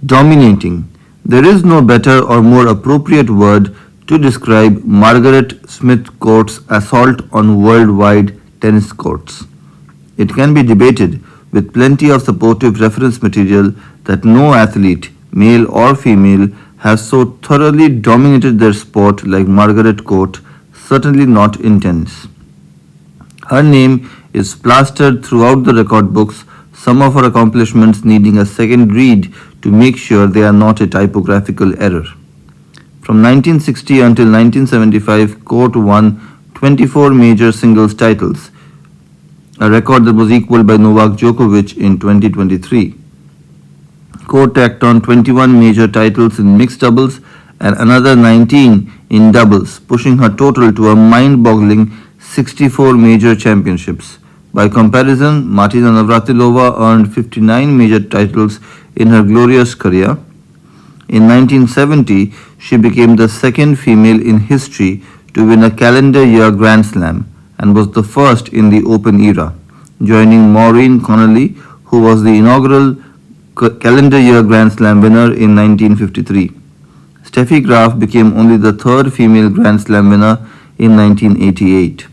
Dominating. There is no better or more appropriate word to describe Margaret Smith Court's assault on worldwide tennis courts. It can be debated with plenty of supportive reference material that no athlete, male or female, has so thoroughly dominated their sport like Margaret Court, certainly not in tennis. Her name is plastered throughout the record books, some of her accomplishments needing a second read to make sure they are not a typographical error. From 1960 until 1975, Court won 24 major singles titles, a record that was equaled by Novak Djokovic in 2023. Court tacked on 21 major titles in mixed doubles and another 19 in doubles, pushing her total to a mind-boggling 64 major championships. By comparison, Martina Navratilova earned 59 major titles in her glorious career. In 1970, she became the second female in history to win a calendar year Grand Slam and was the first in the Open era, joining Maureen Connolly, who was the inaugural calendar year Grand Slam winner in 1953. Steffi Graf became only the third female Grand Slam winner in 1988.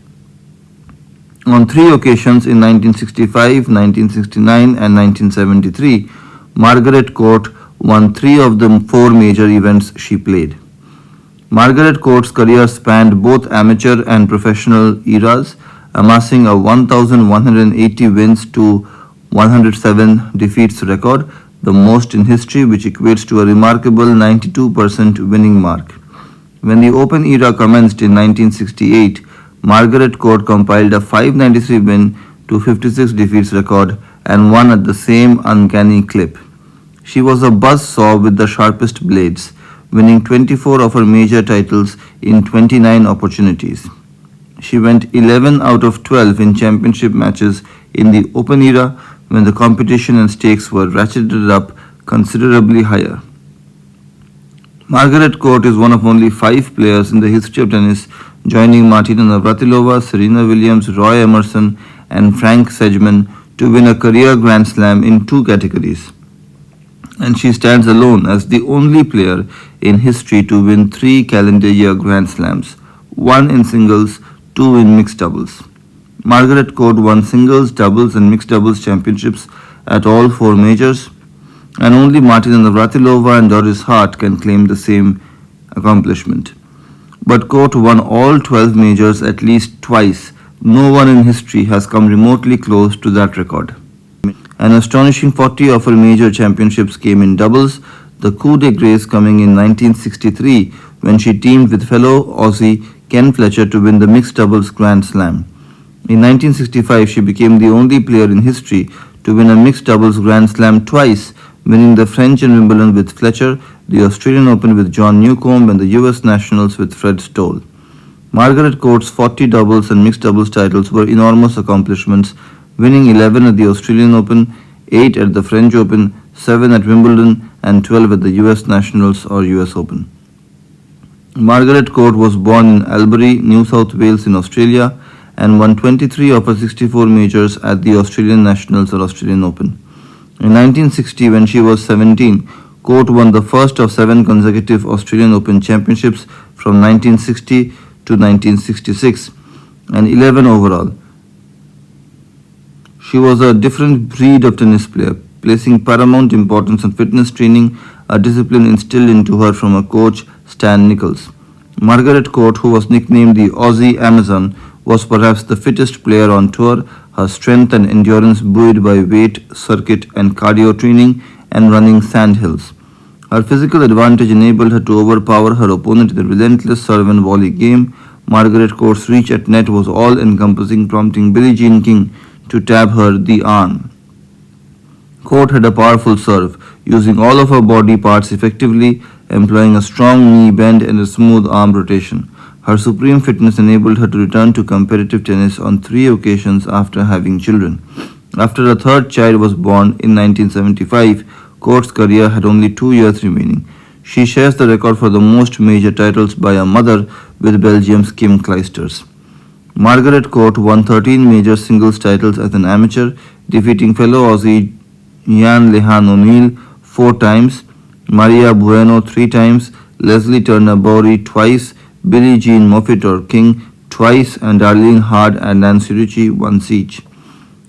On three occasions in 1965, 1969 and 1973, Margaret Court won three of the four major events she played. Margaret Court's career spanned both amateur and professional eras, amassing a 1,180 wins to 107 defeats record, the most in history, which equates to a remarkable 92% winning mark. When the Open era commenced in 1968, Margaret Court compiled a 593 win to 56 defeats record and won at the same uncanny clip. She was a buzzsaw with the sharpest blades, winning 24 of her major titles in 29 opportunities. She went 11 out of 12 in championship matches in the Open era when the competition and stakes were ratcheted up considerably higher. Margaret Court is one of only 5 players in the history of tennis, joining Martina Navratilova, Serena Williams, Roy Emerson, and Frank Sedgman to win a career Grand Slam in 2 categories. And she stands alone as the only player in history to win 3 calendar year Grand Slams, 1 in singles, 2 in mixed doubles. Margaret Court won singles, doubles, and mixed doubles championships at all 4 majors, and only Martina Navratilova and Doris Hart can claim the same accomplishment. But Court won all 12 majors at least twice. No one in history has come remotely close to that record. An astonishing 40 of her major championships came in doubles, the coup de grace coming in 1963 when she teamed with fellow Aussie Ken Fletcher to win the mixed doubles Grand Slam. In 1965, she became the only player in history to win a mixed doubles Grand Slam twice, winning the French and Wimbledon with Fletcher, the Australian Open with John Newcombe, and the US Nationals with Fred Stoll. Margaret Court's 40 doubles and mixed doubles titles were enormous accomplishments, winning 11 at the Australian Open, 8 at the French Open, 7 at Wimbledon, and 12 at the US Nationals or US Open. Margaret Court was born in Albury, New South Wales in Australia and won 23 of her 64 majors at the Australian Nationals or Australian Open. In 1960, when she was 17, Court won the first of 7 consecutive Australian Open championships from 1960 to 1966 and 11 overall. She was a different breed of tennis player, placing paramount importance on fitness training, a discipline instilled into her from her coach Stan Nichols. Margaret Court, who was nicknamed the Aussie Amazon, was perhaps the fittest player on tour, her strength and endurance buoyed by weight, circuit and cardio training and running sand hills. Her physical advantage enabled her to overpower her opponent in the relentless serve and volley game. Margaret Court's reach at net was all-encompassing, prompting Billie Jean King to tab her the arm. Court had a powerful serve, using all of her body parts effectively, employing a strong knee bend and a smooth arm rotation. Her supreme fitness enabled her to return to competitive tennis on 3 occasions after having children. After a third child was born in 1975, Court's career had only 2 years remaining. She shares the record for the most major titles by a mother with Belgium's Kim Clijsters. Margaret Court won 13 major singles titles as an amateur, defeating fellow Aussie Ian Lehan O'Neill 4 times Maria Bueno 3 times, Leslie Turner Bowrey twice, Billie Jean Moffitt or King twice, and Darlene Hard and Nancy Ritchie once each.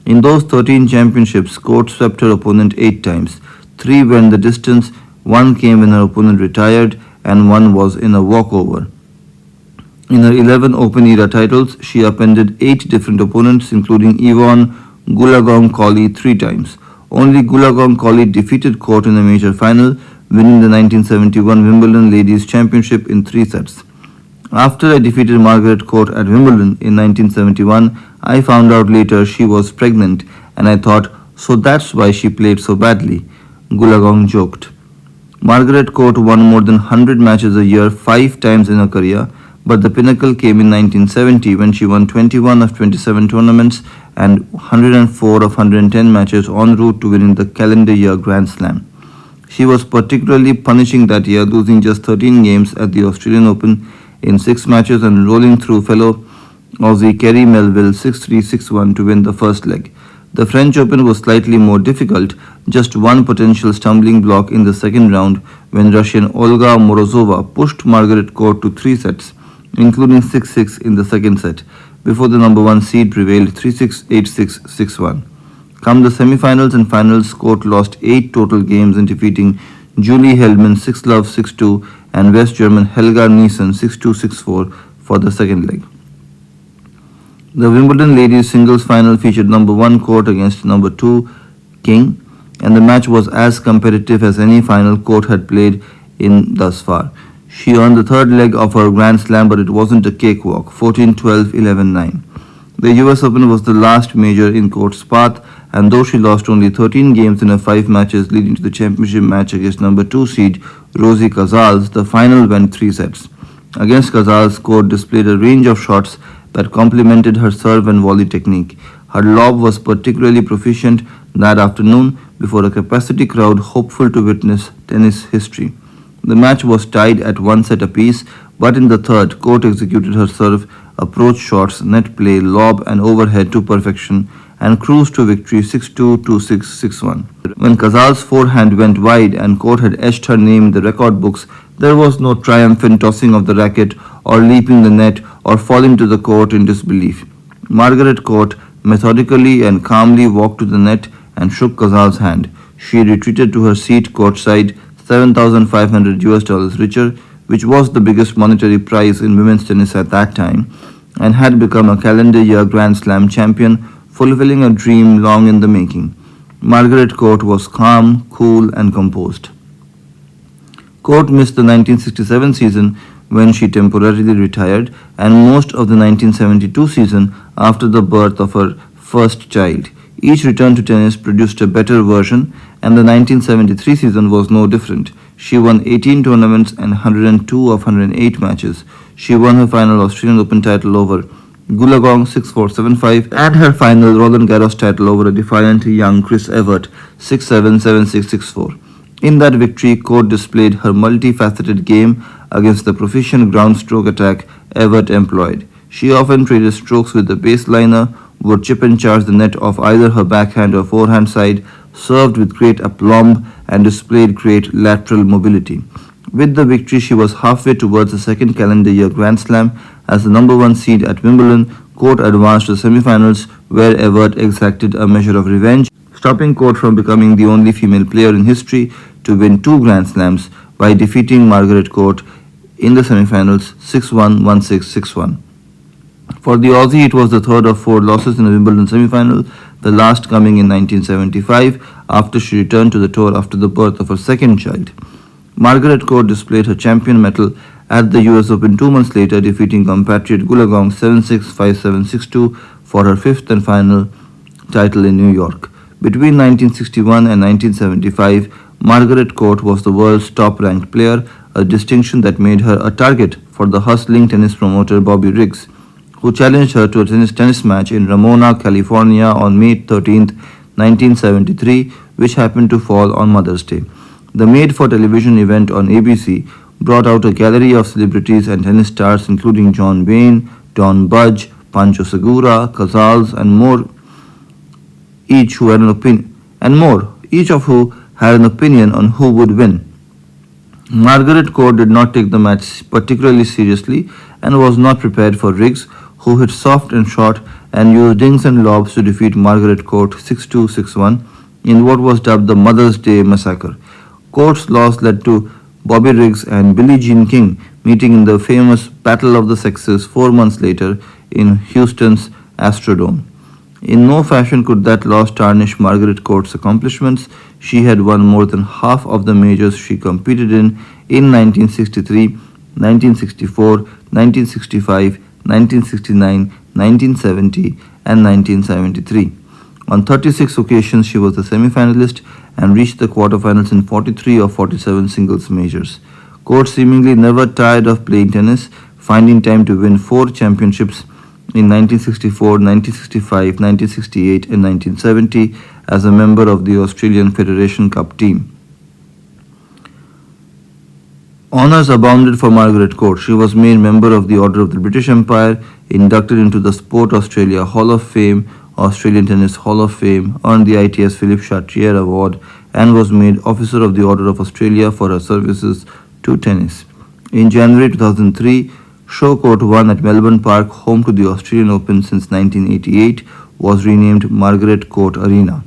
In those 13 championships, Court swept her opponent 8 times. 3 went the distance, 1 came when her opponent retired, and 1 was in a walkover. In her 11 Open era titles, she upended 8 different opponents, including Yvonne Goolagong Cawley 3 times. Only Goolagong Cawley defeated Court in the major final, winning the 1971 Wimbledon Ladies Championship in 3 sets. After I defeated Margaret Court at Wimbledon in 1971, I found out later she was pregnant, and I thought, so that's why she played so badly. Goolagong joked. Margaret Court won more than 100 matches a year 5 times in her career, but the pinnacle came in 1970 when she won 21 of 27 tournaments and 104 of 110 matches en route to winning the calendar year Grand Slam. She was particularly punishing that year, losing just 13 games at the Australian Open in 6 matches and rolling through fellow Aussie Kerry Melville 6-3, 6-1 to win the first leg. The French Open was slightly more difficult, just one potential stumbling block in the second round when Russian Olga Morozova pushed Margaret Court to 3 sets, including 6-6 in the second set, before the number 1 seed prevailed 3-6, 8-6, 6-1. Come the semi-finals and finals, Court lost 8 total games in defeating Julie Heldman 6-love, 6-2 and West German Helga Nielsen 6-2, 6-4 for the second leg. The Wimbledon ladies singles final featured number 1 Court against number 2 King, and the match was as competitive as any final Court had played in thus far. She earned the third leg of her Grand Slam, but it wasn't a cakewalk, 14-12, 11-9. The US Open was the last major in Court's path, and though she lost only 13 games in her 5 matches leading to the championship match against number 2 seed Rosie Casals, the final went 3 sets. Against Casals, Court displayed a range of shots that complemented her serve and volley technique. Her lob was particularly proficient that afternoon before a capacity crowd hopeful to witness tennis history. The match was tied at 1 set apiece, but in the third, Court executed her serve, approach shots, net play, lob and overhead to perfection and cruised to victory 6-2, 2-6, 6-1. When Casals' forehand went wide and Court had etched her name in the record books, there was no triumphant tossing of the racket or leaping the net or falling to the court in disbelief. Margaret Court methodically and calmly walked to the net and shook Casals' hand. She retreated to her seat courtside, $7,500 richer, which was the biggest monetary prize in women's tennis at that time, and had become a calendar year Grand Slam champion, fulfilling a dream long in the making. Margaret Court was calm, cool, and composed. Court missed the 1967 season when she temporarily retired, and most of the 1972 season after the birth of her first child. Each return to tennis produced a better version, and the 1973 season was no different. She won 18 tournaments and 102 of 108 matches. She won her final Australian Open title over Goolagong 6-4, 7-5 and her final Roland Garros title over a defiant young Chris Evert 6-7, 7-6, 6-4. In that victory, Court displayed her multifaceted game against the proficient ground stroke attack Evert employed. She often traded strokes with the baseliner, would chip and charge the net off either her backhand or forehand side, served with great aplomb, and displayed great lateral mobility. With the victory, she was halfway towards the second calendar year Grand Slam. As the number 1 seed at Wimbledon, Court advanced to the semi-finals, where Evert exacted a measure of revenge, stopping Court from becoming the only female player in history to win 2 Grand Slams by defeating Margaret Court in the semi-finals 6-1, 1-6, 6-1. For the Aussie, it was the third of 4 losses in the Wimbledon semi-final, the last coming in 1975 after she returned to the tour after the birth of her second child. Margaret Court displayed her champion mettle at the US Open 2 months later, defeating compatriot Goolagong 7-6, 5-7, 6-2 for her 5th and final title in New York. Between 1961 and 1975, Margaret Court was the world's top-ranked player, a distinction that made her a target for the hustling tennis promoter Bobby Riggs, who challenged her to a tennis match in Ramona, California on May 13, 1973, which happened to fall on Mother's Day. The made-for-television event on ABC brought out a gallery of celebrities and tennis stars including John Wayne, Don Budge, Pancho Segura, Casals, and more, each of who had an opinion on who would win. Margaret Court did not take the match particularly seriously and was not prepared for Riggs, who hit soft and short and used dings and lobs to defeat Margaret Court 6-2, 6-1 in what was dubbed the Mother's Day Massacre. Court's loss led to Bobby Riggs and Billie Jean King meeting in the famous Battle of the Sexes 4 months later in Houston's Astrodome. In no fashion could that loss tarnish Margaret Court's accomplishments. She had won more than half of the majors she competed in 1963, 1964, 1965, 1969, 1970, and 1973. On 36 occasions, she was a semi-finalist and reached the quarterfinals in 43 of 47 singles majors. Court seemingly never tired of playing tennis, finding time to win 4 championships in 1964, 1965, 1968, and 1970 as a member of the Australian Federation Cup team. Honours abounded for Margaret Court. She was made member of the Order of the British Empire, inducted into the Sport Australia Hall of Fame, Australian Tennis Hall of Fame, earned the ITS Philip Chartier Award, and was made Officer of the Order of Australia for her services to tennis. In January 2003, Show Court 1 at Melbourne Park, home to the Australian Open since 1988, was renamed Margaret Court Arena.